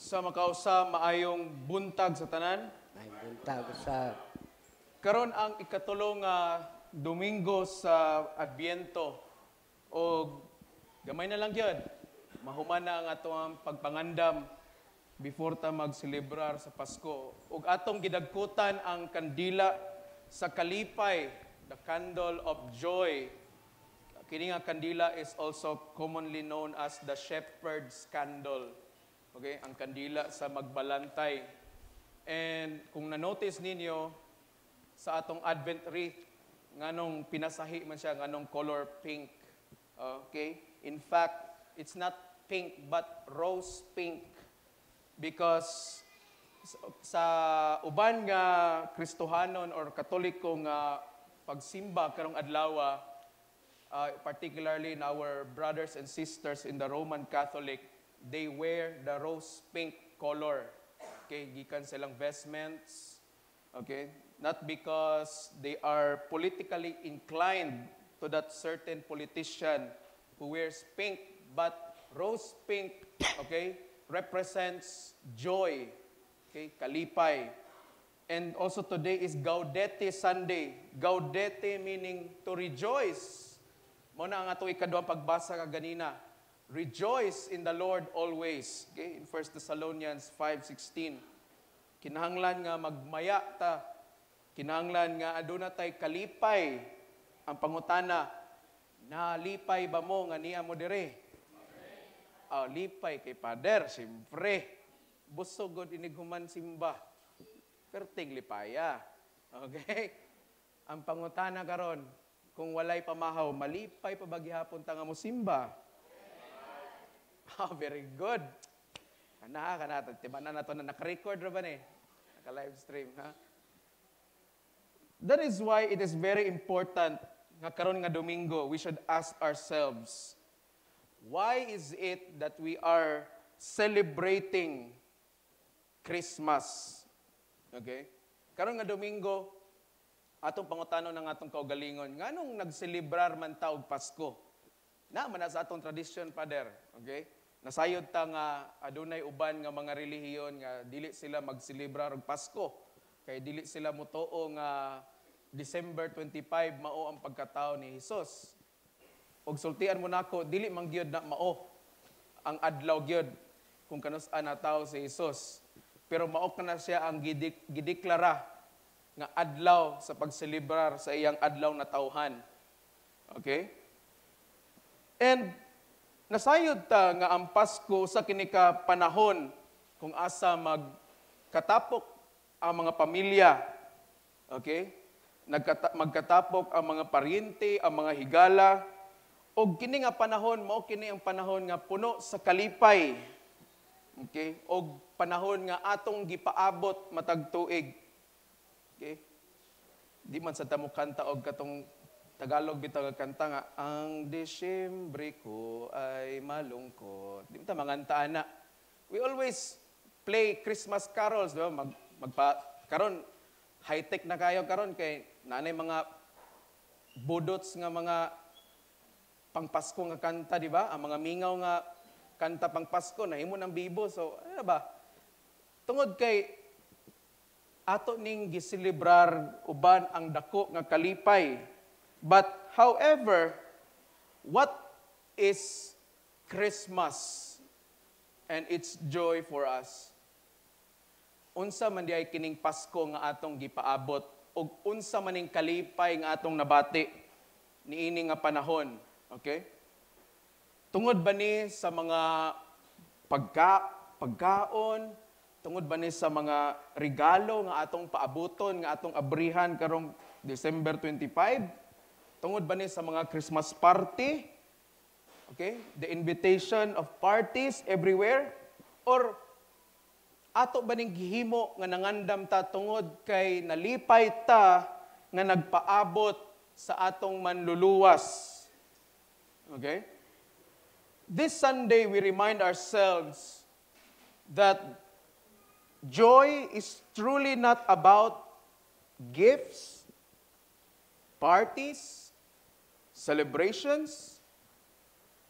Sa makausa maayong buntag sa tanan. May buntag sa Karon ang ikatulong nga Domingo sa Adbiento o gamay na lang gyud. Mahuman na ang atong pagpangandam before ta magselebrar sa Pasko. Ug atong gidagkutan ang kandila sa kalipay, the candle of joy. Kini nga kandila is also commonly known as the shepherd's candle. Okay, ang kandila sa magbalantay. And kung na-notice ninyo sa atong Advent wreath, nganong pinasahi man siya nganong color pink. Okay? In fact, it's not pink but rose pink because sa uban nga Kristohanon or Katoliko nga pagsimba karong adlaw, particularly in our brothers and sisters in the Roman Catholic, they wear the rose pink color. Okay, gikan silang vestments. Okay, not because they are politically inclined to that certain politician who wears pink, but rose pink, okay, represents joy. Okay, kalipay. And also today is Gaudete Sunday. Gaudete meaning to rejoice. Muna ang ato ikaduhang pagbasa kaganina. Rejoice in the Lord always. Okay, in 1 Thessalonians 5:16. Kinahanglan nga magmaya ta. Kinahanglan nga aduna tay kalipay. Ang pangutana, nalipay ba mo nga niya mo dire? Lipay kay Pader, siyempre. Busog god inighuman simba. Perting lipaya. Okay? Ang pangutana karon, kung walay pamahaw, malipay pa bagihapon ta nga mo simba. Very good. Kana, tibanan na ito na naka-record na ba ni? Naka-live stream, ha? That is why it is very important nga karon nga Domingo, we should ask ourselves, why is it that we are celebrating Christmas? Okay? Karon nga Domingo, atong pangutano ng atong kaugalingon, nganong nagselebrar man ta og Pasko? Na man sa atong tradition, Father. Okay? Nasayod ta nga adunay uban nga mga relihiyon nga dili sila magselebrar og Pasko. Kay dili sila mutuo nga December 25 mao ang pagkatao ni Hesus. Og sultian mo nako, dili man gyud na mao ang adlaw gyud kung kanus-an na tawo si Hesus. Pero mao kana siya ang gideklara nga adlaw sa pagselebrar sa iyang adlaw na tawhan. Okay? And nasayod ta nga ang Pasko sa kini ka panahon kung asa magkatapok ang mga pamilya. Okay? Magkatapok ang mga paryente, ang mga higala. Og kini nga panahon, mao kini ang panahon nga puno sa kalipay. Okay? Og panahon nga atong gipaabot matag tuig. Okay? Di man sa tamo kanta og katong Tagalog bitaw kanta nga, ang Desyembre ko ay malungkot. Di ba manganta na? We always play Christmas carols, di ba? Karon high-tech na kayo karon kay nanay mga budots nga mga pangpasko nga kanta, di ba? Ang mga mingaw nga kanta pangpasko nahimo ng bibo. So, ano ba? Tungod kay ato ning giselebrar uban ang dako nga kalipay. But, however, what is Christmas and its joy for us? Unsa man diay kining Pasko nga atong gipaabot ug unsa maning kalipay nga atong nabati niini nga panahon, okay? Tungod ba ni sa mga pagkaon, tungod ba ni sa mga regalo nga atong paabuton nga atong abrihan karong December 25? Tungod ba ni sa mga Christmas party? Okay? The invitation of parties everywhere? Or ato ba ning gihimo nga nangandam ta tungod kay nalipay ta nga nagpaabot sa atong manluluwas? Okay? This Sunday we remind ourselves that joy is truly not about gifts, parties, celebrations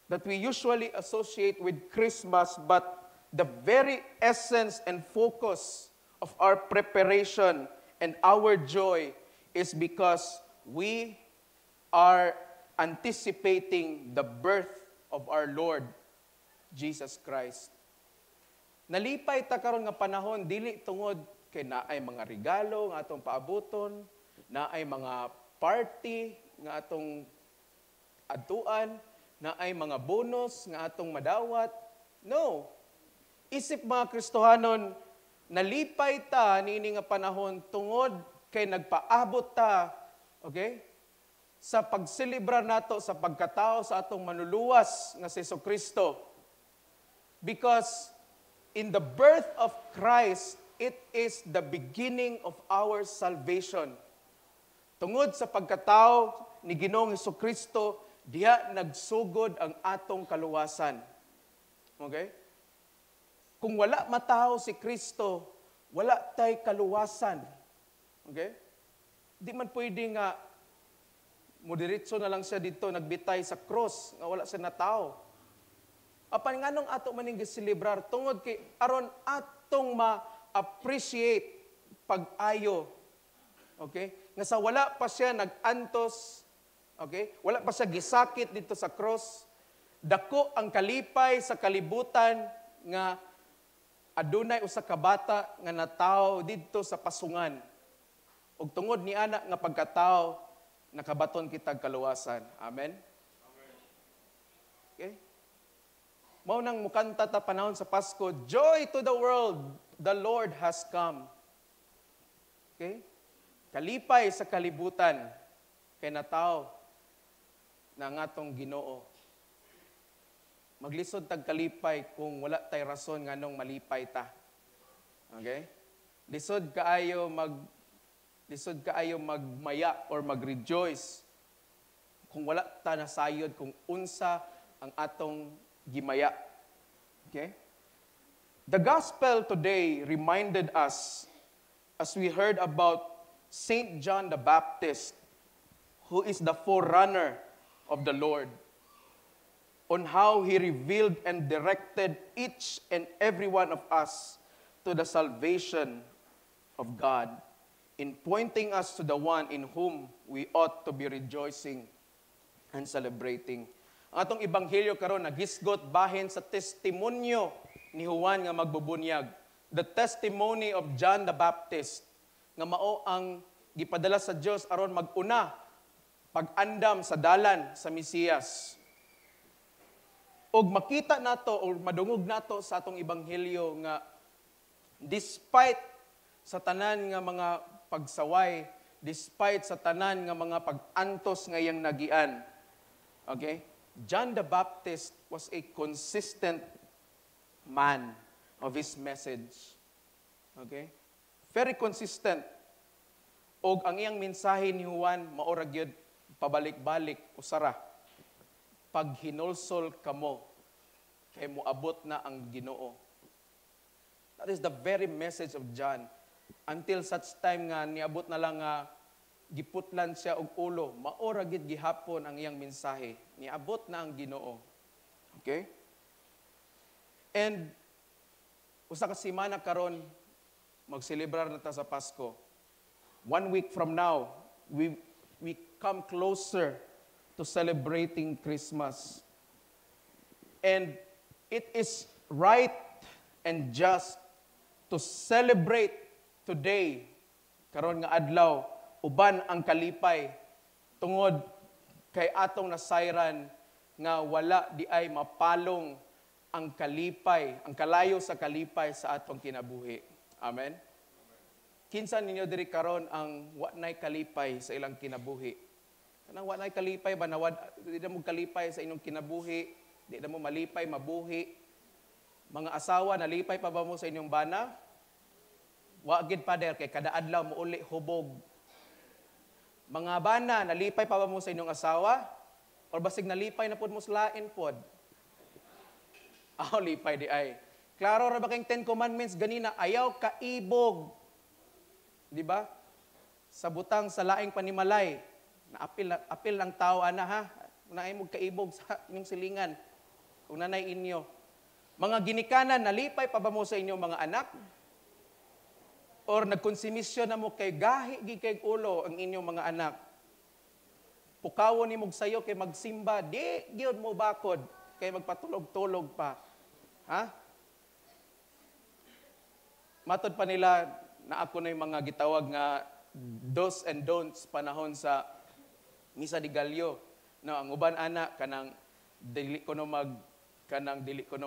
that we usually associate with Christmas, but the very essence and focus of our preparation and our joy is because we are anticipating the birth of our Lord Jesus Christ. Nalipay ta karon nga panahon dili tungod kay naay mga regalo nga atong paabuton, naay mga party nga atong adtuan, naay mga bonus nga atong madawat. No. Isip mga Kristohanon, nalipay ta niini nga panahon tungod kay nagpaabot ta, okay? Sa pagselebrar nato sa pagkatao sa atong manluluwas nga si Jesucristo. Because in the birth of Christ, it is the beginning of our salvation. Tungod sa pagkatao ni Ginoong Jesucristo, diha nagsugod ang atong kaluwasan. Okay? Kung wala matao si Kristo, wala tay kaluwasan. Okay? Di man pwede nga moderitso na lang siya dito, nagbitay sa cross, nga wala siya na tao. Apan nga nung ato maning giselebrar, tungod kay aron atong ma-appreciate pag-ayo. Okay? Nga sa wala pa siya nag-antos, okay? Wala pa siya gisakit dito sa cross, dako ang kalipay sa kalibutan nga adunay usa ka bata nga natawo didto sa pasungan. Ug tungod ni ana nga pagkatawo, nakabaton kitag kaluwasan. Amen? Okay? Mao nang mukanta ta panahon sa Pasko, joy to the world, the Lord has come. Okay? Kalipay sa kalibutan, kay nataw na nga atong Ginoo. Maglisod tag kalipay kung wala tay rason nganong malipay ta. Okay? Lisod kaayo magmaya or mag-rejoice kung wala ta nasayod kung unsa ang atong gimaya. Okay? The gospel today reminded us, as we heard about Saint John the Baptist, who is the forerunner of the Lord, on how he revealed and directed each and every one of us to the salvation of God, in pointing us to the one in whom we ought to be rejoicing and celebrating. Ang atong ebanghelyo karon nagisgot bahin sa testimonyo ni Juan nga magbubunyag. The testimony of John the Baptist nga mao ang gipadala sa Dios aron mag-una pag-andam sa dalan sa Mesiyas. Og makita nato o madungog nato sa atong ebanghelyo nga despite sa tanan nga mga pagsaway, despite sa tanan nga mga pag-antos nga iyang nagian. Okay? John the Baptist was a consistent man of his message. Okay? Very consistent. Og ang iyang mensahe ni Juan maora gyud pabalik-balik usara. Pag hinulsol kamo, kay moabot na ang Ginoo. That is the very message of John. Until such time nga niabot na lang nga giputlan siya og ulo, maora gid gihapon ang iyang mensahe. Niabot na ang Ginoo. Okay? And usa ka semana karon magselebrar na ta sa Pasko. 1 week from now, we come closer to celebrating Christmas. And it is right and just to celebrate today, karon nga adlaw, uban ang kalipay, tungod kay atong nasayran nga wala di ay mapalong ang kalipay, ang kalayo sa kalipay sa atong kinabuhi. Amen? Kinsa ninyo diri karon ang wa nay kalipay sa ilang kinabuhi? Kanang wa nay kalipay ba nawad di na mo kalipay sa inyong kinabuhi, di na mo malipay mabuhi. Mga asawa nalipay pa ba mo sa inyong bana? Wa gid pader kay kada adlaw mo uli hubog. Mga bana nalipay pa ba mo sa inyong asawa? Or basig nalipay na pud mo sa lain pod? Lipay di ay. Klaro ra ba kayong 10 commandments ganina, ayaw kaibog. Di ba? Sa butang sa laing panimalay, apil lang tao ana ha. Unaay mo kaibog sa inyong silingan. Kung nanay inyo. Mga ginikanan, nalipay pa ba mo sa inyong mga anak? Or nagkonsumisyon na mo kay gahi, kay ulo ang inyong mga anak? Pukawon ni mong sayo kay magsimba, di gyud mo bakod, kay magpatulog-tulog pa. Ha? Matod pa nila na ako na yung mga gitawag nga do's and don'ts panahon sa Misa de Gallo. No, ang uban ana kanang dili ko no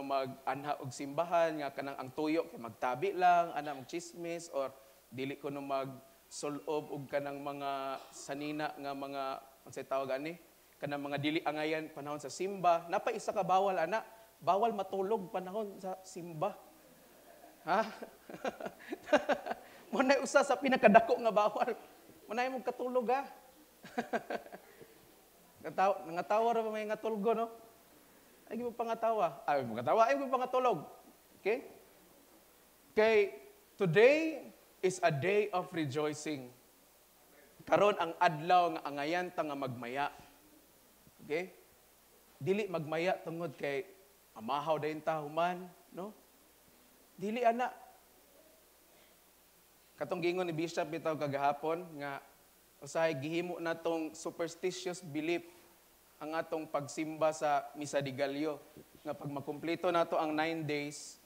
mag-anha og simbahan nga kanang ang tuyo kay magtabi lang ana mag chismis or dili ko no mag-sulob og kanang mga sanina nga mga unsay tawag ani kanang mga dili angayan panahon sa simba. Napay isa ka bawal ana, bawal matulog panahon sa simba. Ha? Munay usa sa pinakadako nga bawal. Munay mo katulog ha. Nangatawa ra ba may nga tulgo no? Ay mo pangatawa. Ay mo pangatulog. Okay? Kay today is a day of rejoicing. Karon ang adlaw nga angayan ta nga magmaya. Okay? Dili magmaya tungod kay amahaw dayon ta human, no? Dili ana. Katong gingon ni Bishop bitaw kagahapon nga usahay gihimo natong superstitious belief ang atong pagsimba sa Misa de Gallo nga pag makumpleto nato ang 9 days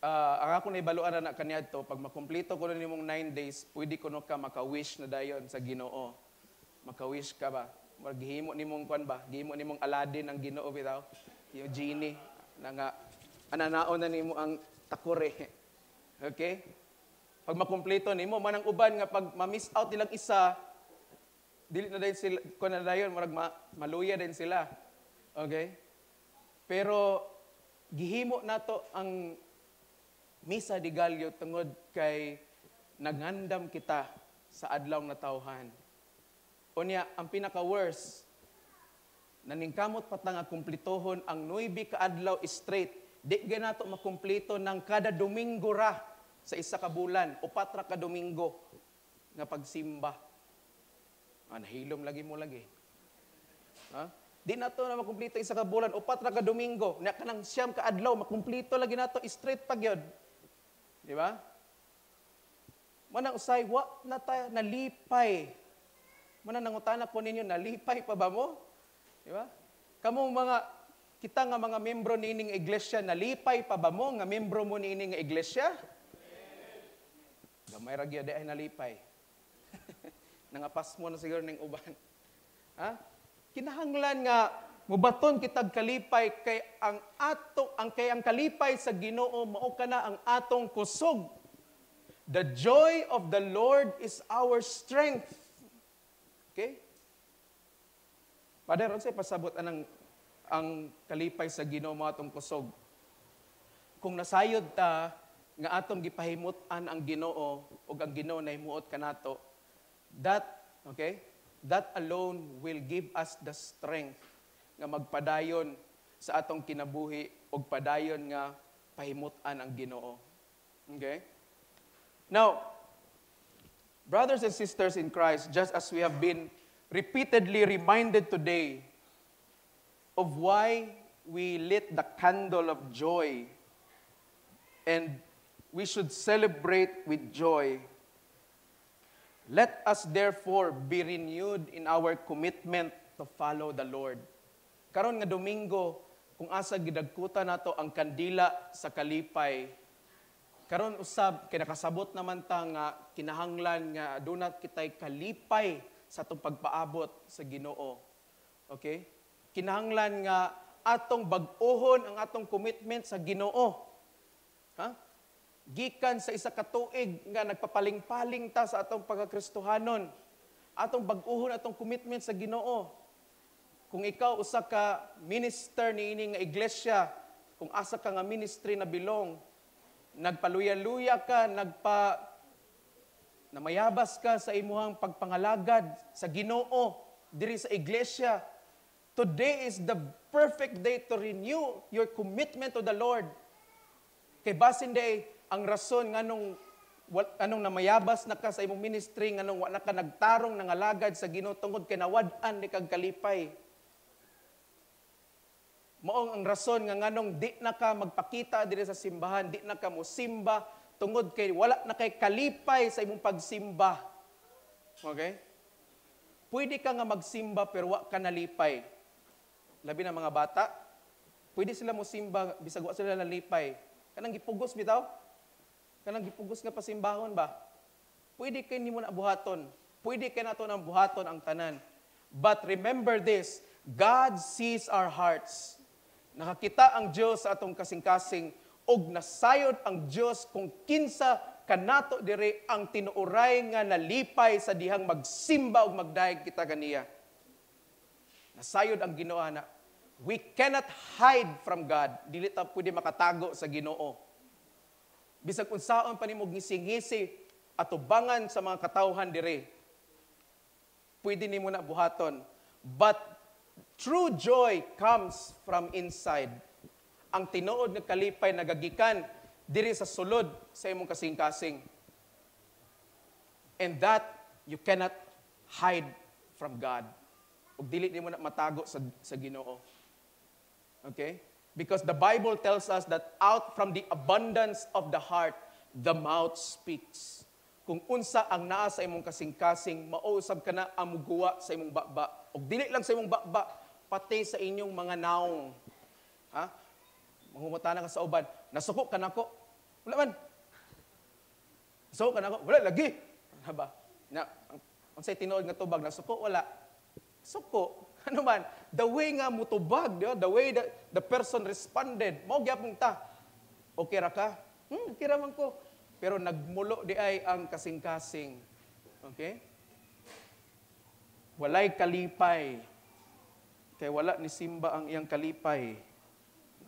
ang ako na ibaluan na kaniadto pag makumpleto ko na nimong 9 days pwede kuno ka maka-wish na dayon sa Ginoo. Maka-wish ka ba? Maghimo nimong kwan ba? Gihimo nimong Aladdin ang Ginoo bitaw. Yung genie na nga ananaon na nimo ang takore. Okay? Pag makumpleto nimo manang uban nga pag ma-miss out nilang isa, dili na din sila kun na dayon murag maluya din sila. Okay? Pero gihimo nato ang Misa de Gallo tungod kay nagandam kita sa adlaw nga tawhan. Unya ang pinaka-worst naningkamot pa ta nga kumpletohon ang 9 ka adlaw straight. Di ganato makumpleto ng kada Domingo ra sa isa ka bulan o 4 ka Domingo nga pagsimba. Nahilom lagi mo lagi. Ha? Di nato na makumpleto isa ka bulan o 4 ka Domingo. Na kanang 9 ka adlaw makumpleto lagi nato straight pa gyud. Di ba? Manang usay wa na ta nalipay. Manang nangutana po ninyo nalipay pa ba mo? Di ba? Kamong mga kita nga mga membro niining iglesia nalipay pa ba mo nga membro mo niining nga iglesia? Gamay ra gyud ay nalipay. Nangapas mo na siguro ning uban. Ha? Kinahanglan nga mubaton kitag kalipay kay ang kalipay sa Ginoo mao kana ang atong kusog. The joy of the Lord is our strength. Okay? Father, unsay pasabot anang ang kalipay sa Ginoo mao atong kusog? Kung nasayod ta nga atong gipahimut-an ang Ginoo ug ang Ginoo nahimuot kanato, that alone will give us the strength nga magpadayon sa atong kinabuhi ug padayon nga pahimut-an ang Ginoo. Okay? Now, brothers and sisters in Christ, just as we have been repeatedly reminded today of why we lit the candle of joy and we should celebrate with joy. Let us therefore be renewed in our commitment to follow the Lord. Karon nga Domingo, kung asa gidagkuta nato ang kandila sa kalipay, karon usab kay nakasabot naman ta nga kinahanglan nga dunat kitay kalipay sa atong pagpaabot sa Ginoo. Okay? Kinahanglan nga atong bag-ohon ang atong commitment sa Ginoo. Ha? Gikan sa isa ka tuig nga nagpapaling-paling ta sa atong pagkakristohanon. Atong bag-ohon atong commitment sa Ginoo. Kung ikaw usa ka minister niini nga iglesia, kung asa ka nga ministry na bilong, nagpaluya-luya ka, namayabas ka sa imuhang pagpangalagad sa Ginoo diri sa iglesia, today is the perfect day to renew your commitment to the Lord. Kay basin day ang rason nganong namayabas na ka sa imong ministry nganong wala ka nagtarong nangalagad sa Ginoo tungod kay nawad-an ni kag kalipay. Maong ang rason nga nganong di na ka magpakita diri sa simbahan, di na ka mo simba tungod kay wala na kay kalipay sa imong pagsimba. Okay? Pwede ka nga magsimba pero wa ka nalipay. Labi na mga bata, pwede sila mo simba bisag wa sila nalipay. Kanang gipugos bitaw? Kanang gipugos nga pasimbahon ba? Pwede kay nimo na buhaton. Pwede kay nato nang buhaton ang tanan. But remember this, God sees our hearts. Nakakita ang Diyos sa atong kasing-kasing og nasayod ang Diyos kung kinsa kanato dire ang tinuoray nga nalipay sa dihang magsimba og magdayeg kita kaniya. Nasayod ang Ginoo na. We cannot hide from God. Dili ta pwede makatago sa Ginoo. Bisag unsaon pa nimo gising-ngisi atubangan sa mga katawhan dire. Pwede nimo na buhaton. But true joy comes from inside. Ang tinuod nga kalipay nagagikan diri sa sulod sa imong kasing-kasing. And that you cannot hide from God. Ug dili nimo na matago sa Ginoo. Okay? Because the Bible tells us that out from the abundance of the heart, the mouth speaks. Kung unsa ang naa sa imong kasing-kasing, mausab ka na amuguwa sa imong bakba. O dili lang sa imong bakba, pati sa inyong mga naong. Ha? Mangumutana ka sa uban, nasuko ka nako. Wala man. Nasuko ka nako. Wala lagi. Ano ba? Ang say tinuod nga tubag, nasuko, wala. Suko. Ano man? The way nga mutubag, the way that the person responded, mao gyapon ta. Okay ra ka? Okay ra man ko. Pero nagmulo di ay ang kasing-kasing. Okay? Walay kalipay. Kay wala ni simba ang iyang kalipay.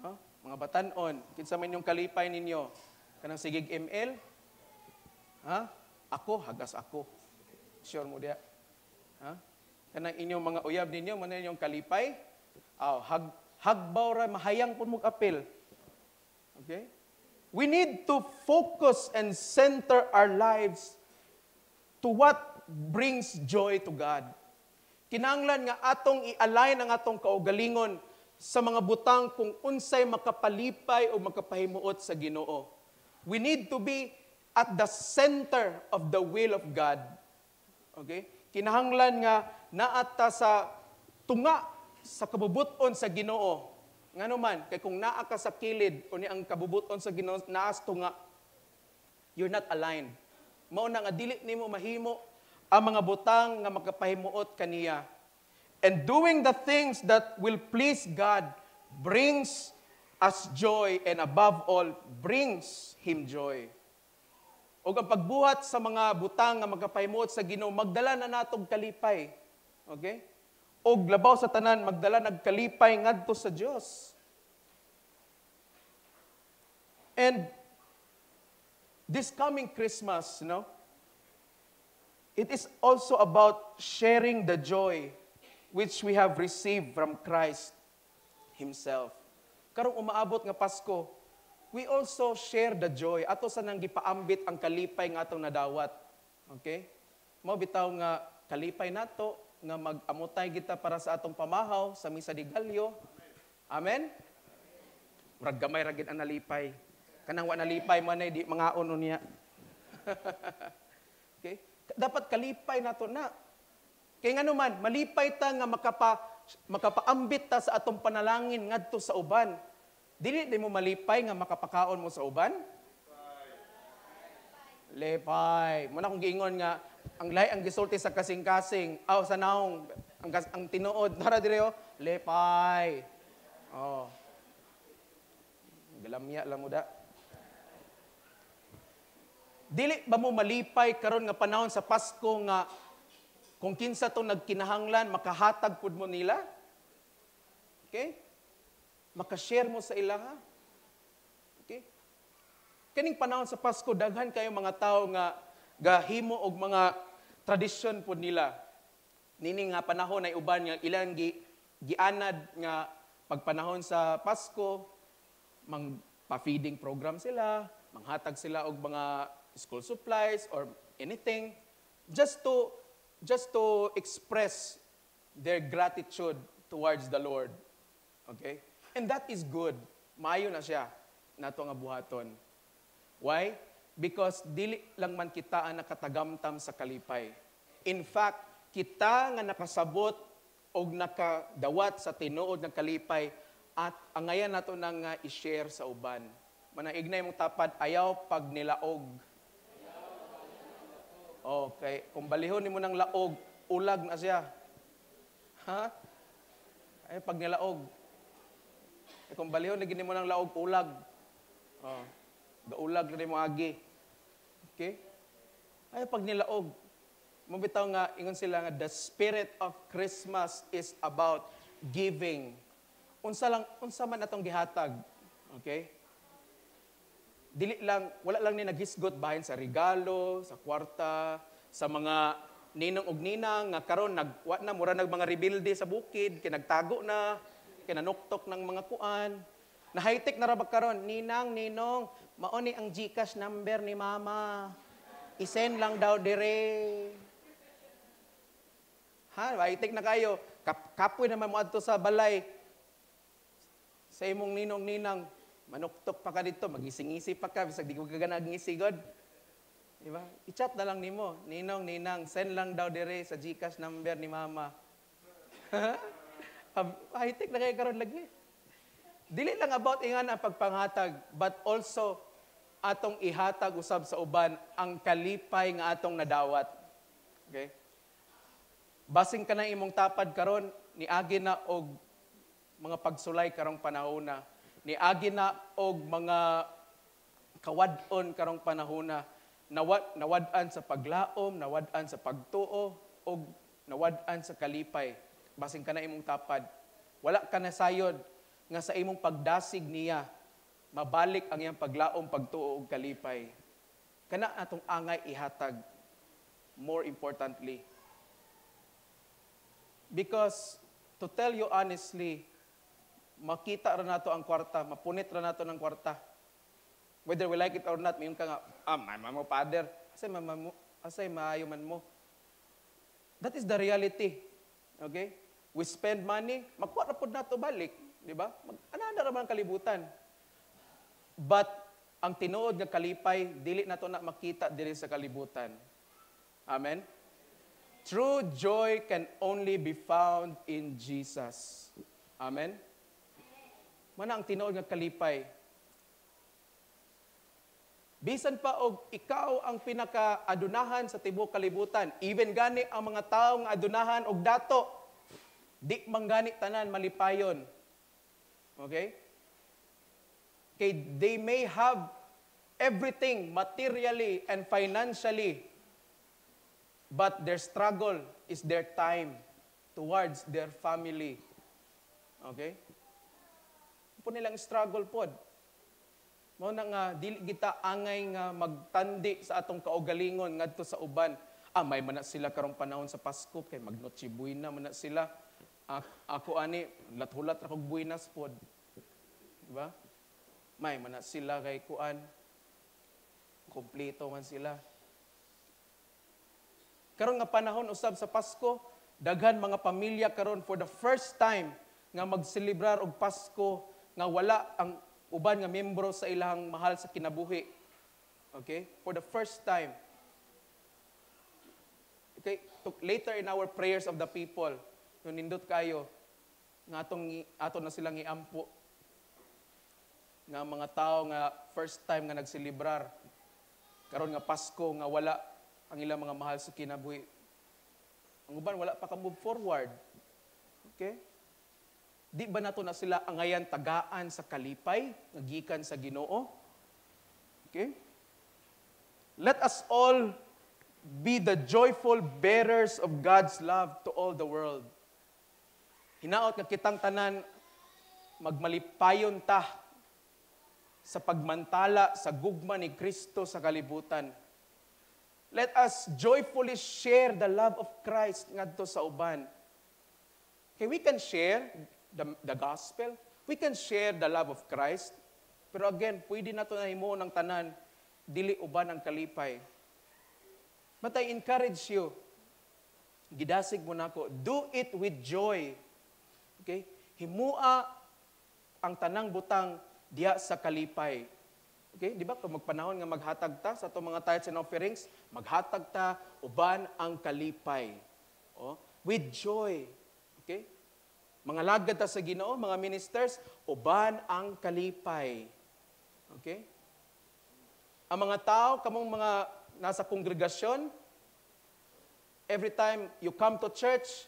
No? Mga batanon, kinsa man yung kalipay ninyo? Kanang sigig ML? Ha? Ako, hagas ako. Sure mo diya? Ha? Kanang inyong mga uyab ninyo, man inyong kalipay? Hagbaw ra, mahayang po mong apel. Okay? We need to focus and center our lives to what brings joy to God. Kinahanglan nga atong i-align ang atong kaugalingon sa mga butang kung unsay makapalipay o makapahimuot sa Ginoo. We need to be at the center of the will of God. Okay? Kinahanglan nga naata sa tunga sa kabubuton sa Ginoo. Ngano man, kay kung naa ka sa kilid o ni ang kabubuton sa Ginoo naas tunga, you're not aligned. Mao na nga dili nimo mahimo ang mga butang nga makapahimuot kaniya. And doing the things that will please God brings us joy and above all brings Him joy. O ang pagbuhat sa mga butang nga makapahimuot sa Ginoo magdala na natog kalipay. Okay? O labaw sa tanan magdala nagkalipay ngadto sa Dios. And this coming Christmas, it is also about sharing the joy which we have received from Christ Himself. Karong umaabot nga Pasko, we also share the joy. Ato sa nang gipaambit ang kalipay nga atong nadawat. Okay? Mao bitaw nga kalipay nato nga mag-amutay kita para sa atong pamahaw sa misa di Galyo. Amen? Murag gamay ra gid ang nalipay. Kanang wa nalipay man ay di mangaon niya. Okay? Dapat kalipay nato na. Kay ngano man, malipay ta nga makapaambit ta sa atong panalangin ngadto sa uban. Dili mo malipay nga makapakaon mo sa uban? Lipay. Muna kong giingon nga, ang lahi ang gisulti sa kasing-kasing, sa naong, ang tinuod, nara direo, lipay. Oh. Galamya lang mo da. Dili ba mo malipay karon nga panahon sa Pasko nga kung kinsa to nagkinahanglan, makahatag pud mo nila? Okay? Makashare mo sa ilaha? Okay? Kaning panahon sa Pasko, daghan kayo mga tao nga gahimo og mga tradisyon pud nila. Nini nga panahon ay uban nga ilang gianad nga pagpanahon sa Pasko, mang-feeding program sila, manghatag sila og mga school supplies or anything just to express their gratitude towards the Lord. Okay? And that is good. Maayo na siya nato nga buhaton. Why? Because dili lang man kita ang nakatagamtam sa kalipay. In fact, kita nga nakasabot o nakadawat sa tinuod ng kalipay at ang ngayon nato nang i-share sa uban. Manaignay mong tapad, ayaw pag nilaog. Okay, kung balihon ni mo ng laog, ulag na siya. Ha? Ay, pag nilaog. Kung balihon, naging mo ng laog, ulag. Oh, gaulag na mo agi. Okay? Ay, pag nilaog. Mabitaw nga, ingon sila nga, the spirit of Christmas is about giving. Unsa man atong gihatag. Okay? Dili lang, wala lang ni naghisgot bahin sa regalo, sa kwarta, sa mga ninong og ninang nga karon mura nag mga rebuilde sa bukid, kinagtago na, kinanuktok ng mga kuan. Na high-tech na ra ba karon, ninong, mao ni ang GCash number ni mama. I-send lang daw dire. Ha, high-tech na kayo. Kapoy naman mo adto sa balay. Sa imong ninong ninang, manuktok pa ka dito, magising-isi pa ka, bisag di ko kaganag ngisigod. Diba? I-chat na lang nimo, ninong, ninang, send lang daw dire sa GCash number ni mama. High-tech na kayo karon lagi. Dili lang about ingan ang pagpanghatag, but also atong ihatag usab sa uban ang kalipay nga atong nadawat. Okay? Basing ka na imong tapad karon, niagi na og mga pagsulay karong panahona. Niagi na og mga kawad-on karong panahona. Nawad-an sa paglaom, nawad-an sa pagtuo, o nawad-an sa kalipay. Basing ka na imong tapad. Wala ka na sayod nga sa imong pagdasig niya, mabalik ang iyang paglaom, pagtuo, o kalipay. Kana atong angay ihatag, more importantly. Because, to tell you honestly, makita ra nato ang kwarta, mapunit ra nato ng kwarta. Whether we like it or not, mayon ka nga, mama mo, father, asay maayo man mo. That is the reality. Okay? We spend money, makuha na po nato balik. Di ba? Ananda ra man ang kalibutan. But, ang tinuod nga kalipay, dili nato na makita diri sa kalibutan. Amen? True joy can only be found in Jesus. Amen? Mana ang tinuod nga kalipay. Bisan pa og ikaw ang pinaka-adunahan sa tibuok kalibutan, even gani ang mga tawo nga adunahan og dato, di manggani tanan malipayon. Okay? Okay, they may have everything materially and financially, but their struggle is their time towards their family. Okay? Po nilang struggle pod. Mao na nga dili kita angay nga magtandi sa atong kaugalingon ngadto sa uban. May man na sila karong panahon sa Pasko kay mag-Noche Buena man na sila. Ako ani lat-hulat ra kog buenas pod. Diba? May man na sila kay kuan. Kompleto man sila. Karon nga panahon usab sa Pasko, daghan mga pamilya karon for the first time nga magselebrar og Pasko nga wala ang uban nga miyembro sa ilang mahal sa kinabuhi. Okay? For the first time. Okay? Later in our prayers of the people, nung nindot kayo, nga aton na silang iampo, nga mga tao nga first time nga nagselebrar, karon nga Pasko, nga wala ang ilang mga mahal sa kinabuhi. Ang uban, wala pa ka move forward. Okay? Di ba nato na sila angayan tagaan sa kalipay, nagikan sa Ginoo? Okay? Let us all be the joyful bearers of God's love to all the world. Hinaot nga kitang tanan, magmalipayon ta sa pagmantala sa gugma ni Kristo sa kalibutan. Let us joyfully share the love of Christ ngadto sa uban. Okay, we can share the gospel. We can share the love of Christ. Pero again, pwede na ito na himo ng tanan, dili uban ang kalipay. But I encourage you, gidasig mo na ako, do it with joy. Okay? Himua ang tanang butang diya sa kalipay. Okay, di ba kung magpanahon nga maghatag ta sa atong mga tithes and offerings, maghatag ta uban ang kalipay. With joy. Okay? Mga lagad ta sa Ginoo, mga ministers, uban ang kalipay. Okay? Ang mga tao, kamong mga nasa kongregasyon, every time you come to church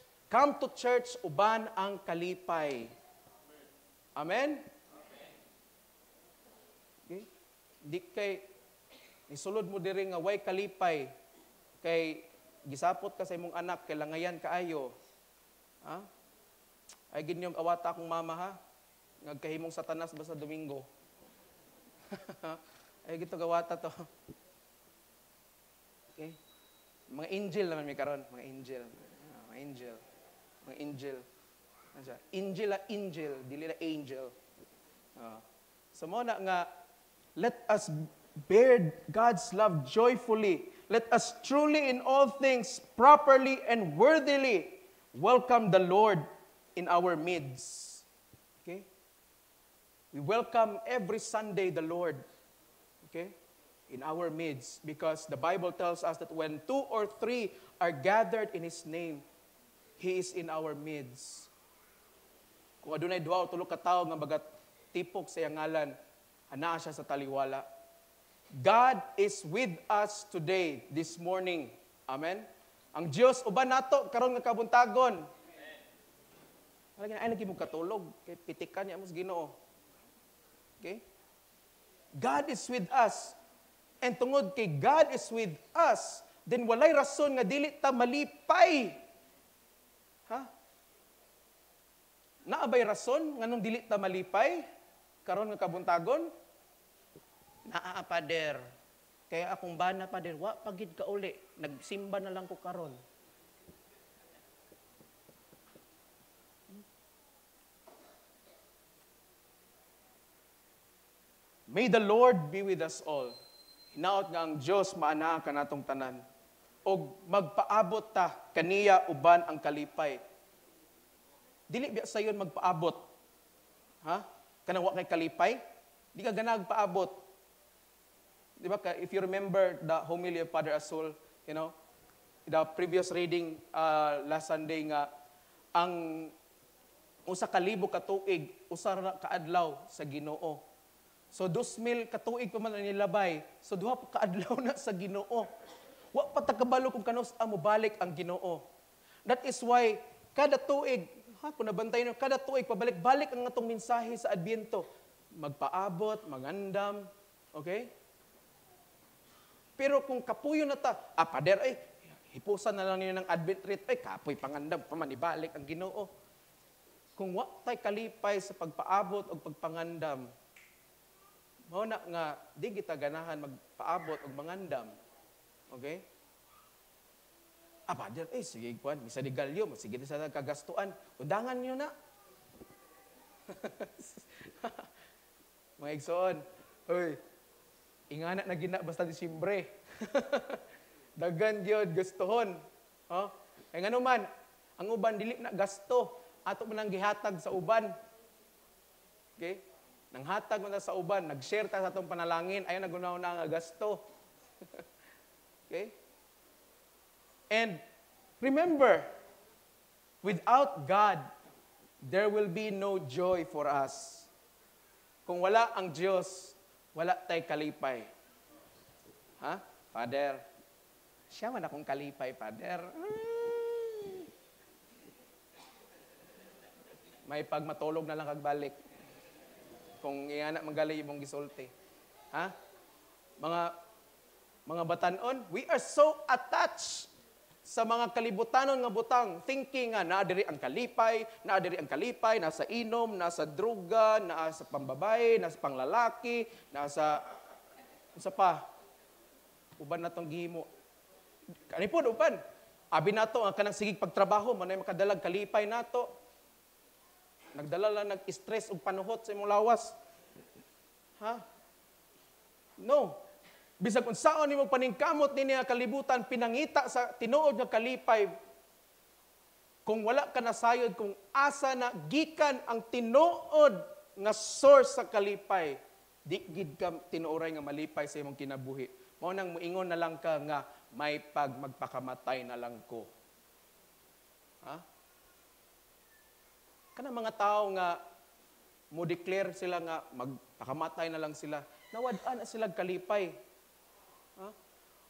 uban ang kalipay. Amen? Okay? Di kay isulod mo diri nga way kalipay kay gisapot ka sa imong anak kay langayan kaayo. Ha? Ay ginyong awata akong mama ha. Ngagkahimong satanas ba sa Domingo? Ay gito gawata to. Okay? Mga angel naman may karon, mga angel. Mga angel. Mga angel. Angel, dili na angel. So mo na nga, let us bear God's love joyfully. Let us truly in all things, properly and worthily, welcome the Lord in our midst. Okay? We welcome every Sunday the Lord. Okay? In our midst. Because the Bible tells us that when 2 or 3 are gathered in His name, He is in our midst. Kung adunay duha o tulo ka tawo nga bagat tipok sa iyang ngalan, anaa siya sa taliwala. God is with us today, this morning. Amen? Ang Diyos, uban nato, karon nga kabuntagon. Ay, naging mong katulog. Kay pitikan niya mo sa Ginoo. Okay? God is with us. And tungod kay God is with us, then walay rason nga dili ta malipay. Ha? Naabay rason nga nung dili ta malipay? Karon nga kabuntagon? Naa, Pader. Kaya akong bana, Pader, wa pagid ka uli. Nagsimba na lang ko karon. May the Lord be with us all. Hinaot nga ang Diyos maana ka natong tanan. O magpaabot ta kaniya uban ang kalipay. Dili biya sayon magpaabot. Ha? Kanang wa kay kalipay? Di ka ganag paabot. Di ba? If you remember the homily of Father Azul, you know, the previous reading last Sunday nga, ang usa ka libo ka tuig, usa ra ka adlaw sa Ginoo. So 2,000 ka tuig pa man ang nilabay. So duha pa ka adlaw na sa Ginoo. Wa pa ta kabalo kung kanos mo balik ang Ginoo. That is why kada tuig, kung nabantay nyo, kada tuig pabalik-balik ang atong mensahe sa Adbyento. Magpaabot, magandam, okay? Pero kung kapuyo na ta, Pader, hipusan na lang niyo ng Advent rite, kapoy pangandam, pamanibalik ang Ginoo. Kung wa tay kalipay sa pagpaabot o pagpangandam, mao na nga, di kita ganahan magpaabot o mangandam. Okay? Pader, sige, kuan, misa di galyo, sige sa kagastuan, udangan niyo na. Mga igsoon, ingana na gina basta Disyembre. Dagan gyud gustuhon. Ay ngano man, ang uban dili na gasto, ato man ang gihatag sa uban. Okay? Nang hatag man sa uban, nag-share ta sa atong panalangin, ayon nagunaw na nga gasto. Okay? And remember, without God, there will be no joy for us. Kung wala ang Diyos, wala tay kalipay. Ha? Pader, siya man akong kalipay, Pader. May pagmatulog na lang kagbalik. Kung iyan na magaling mong gisulti. Ha? Mga batanon, we are so attached sa mga kalibutanon nga butang, thinking nga naadiri ang kalipay, nasa inom, nasa droga, nasa pambabae, nasa panglalaki, nasa pa. Uban na tong gihimo. Kanipod uban. Abi nato ang kanang sigig pagtrabaho, manay makadalag kalipay nato. Nagdala lang nag-stress og panuhot sa imong lawas. Ha? No. Bisag unsaon nimo paningkamot nini nga kalibutan pinangita sa tinuod nga kalipay. Kung wala ka nasayod kung asa na gikan ang tinuod nga source sa kalipay, di gid ka tinuoray nga malipay sa imong kinabuhi. Mao nang moingon na lang ka nga may magpakamatay na lang ko. Ha? Kanang mga tao nga mo declare sila nga magpakamatay na lang sila, nawad-an na sila kalipay. Ha?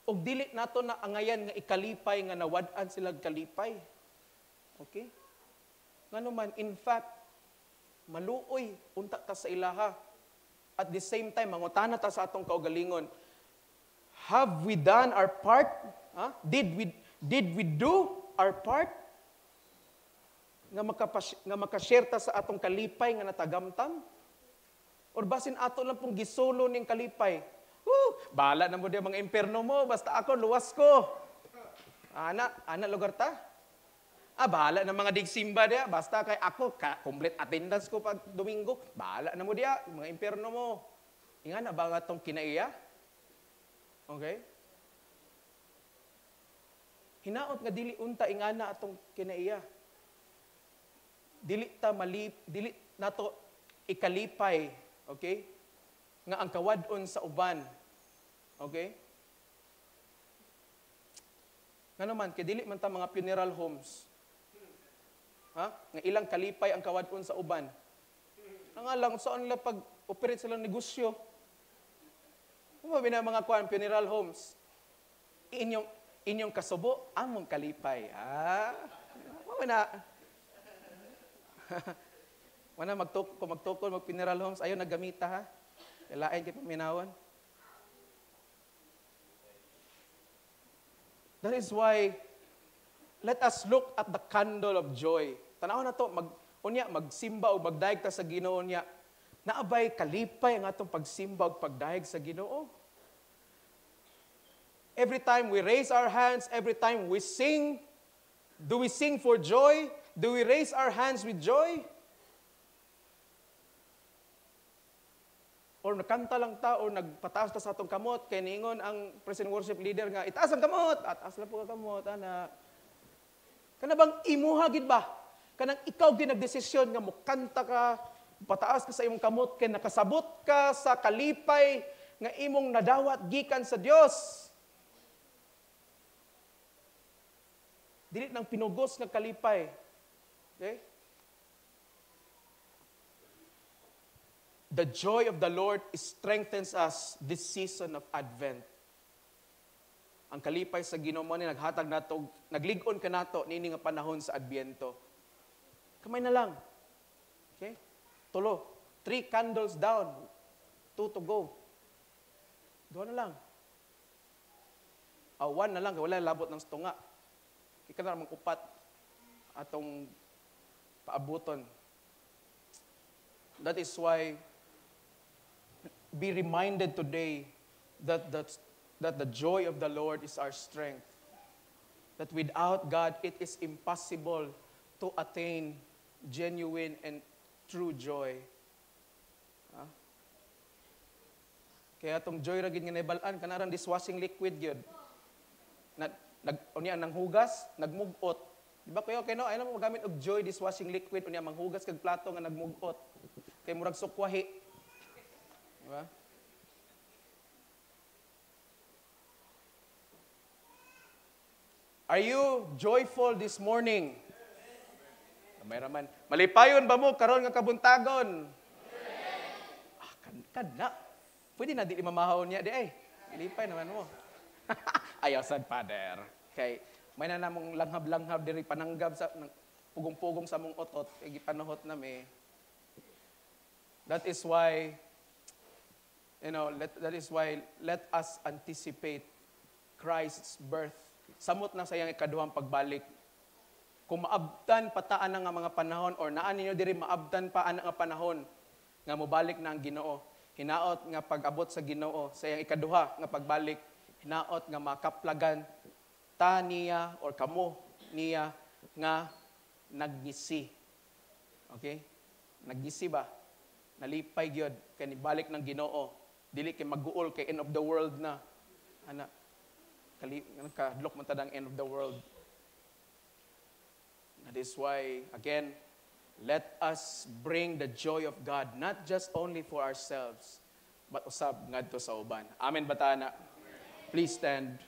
Og dili nato na angayan nga ikalipay nga nawad-an sila kalipay. Okay? Nganuman, in fact, maluoy unta ta sa ilaha. At the same time, mangutana ta sa atong kaugalingon, have we done our part? Huh? Did we do our part? Nga makashare ta sa atong kalipay nga natagamtam? Or basin ato lang pong gisulo ning kalipay? Bahala na mo diya mga imperno mo, basta ako, luwas ko. Ana lugar ta? Bahala na mga digsimba diya, basta kay ako, complete attendance ko pag Domingo, bahala na mo diya, mga imperno mo. Inga na ba nga itong kinaiya? Okay? Hinaot nga dili unta ingana atong kinaiya. Dili nato ikalipay, okay? Nga ang kawadon sa uban. Okay? Nga naman, kay dili man ta mga funeral homes. Ha? Nga ilang kalipay ang kawadon sa uban. Nga lang, saan nila pag-operate silang negosyo? Kung mabi na mga funeral homes, inyong kasubo, among kalipay. Mabi na. Wana magtukol, mag-funeral homes, ayaw naggamita ha. Kailain kayo paminawan. That is why, let us look at the candle of joy. Tanaw na to, magsimba o magdaig ta sa Ginoo niya. Naabay kalipay ang atong pagsimba o pagdaig sa Ginoo. Every time we raise our hands, every time we sing, do we sing for joy? Do we raise our hands with joy? Or nakanta lang ta, or nagpataas ta sa atong kamot, kay niingon ang present worship leader nga, itaas ang kamot, ataas lang po ang kamot, anak. Kana bang imuha gid ba? Kanang ikaw gid nagdesisyon nga mukanta ka, pataas ka sa imong kamot, kay nakasabot ka sa kalipay nga imong nadawat gikan sa Dios. Dili nang pinugos nga kalipay. Okay? The joy of the Lord strengthens us this season of Advent. Ang kalipay sa Ginoo ni naghatag nato, naglig-on ka nato nini nga panahon sa Adbyento. Kamay na lang. Okay? 3 candles down, 2 to go. 2 na lang. 1 na lang, wala labot ng tunga. Ika na namang upat atong paabuton. That is why be reminded today that the joy of the Lord is our strength. That without God, it is impossible to attain genuine and true joy. Kaya itong joy ragid nga naibalaan, kanarang dishwashing liquid yun. Unya nang hugas, nagmugot. Di ba kayo, no? Ayaw mo magamit og joy dishwashing liquid, unya manghugas kag plato nga nagmugot. Kay murag sukwahi. Di ba? Are you joyful this morning? May raman. Malipayon ba mo karon nga kabuntagon? Kada. Pwede na di mamahon niya di ay. Lipay naman mo. Ayaw sad Father. Kay may na namong langhab-langhab diri pananggab sa pugong-pugong sa mong otot kay gipanahot na me. That is why let us anticipate Christ's birth. Samot na sa iyang ikaduhang pagbalik. Kung maabtan pataan na nga mga panahon or naan ninyo diri maabtan pa ana nga panahon nga mobalik na ang Ginoo. Hinaot nga pag-abot sa Ginoo sa iyang ikaduha nga pagbalik, hinaot nga makaplagan ta niya or kamo niya nga naggisi. Okay? Naggisi ba? Nalipay gyud kay nibalik ng Ginoo. Dili kay mag-uol kay end of the world na. Ana kadlok man ta ang end of the world. That is why again let us bring the joy of God, not just only for ourselves, but usab ngadto sa uban. Amen, batana. Please stand.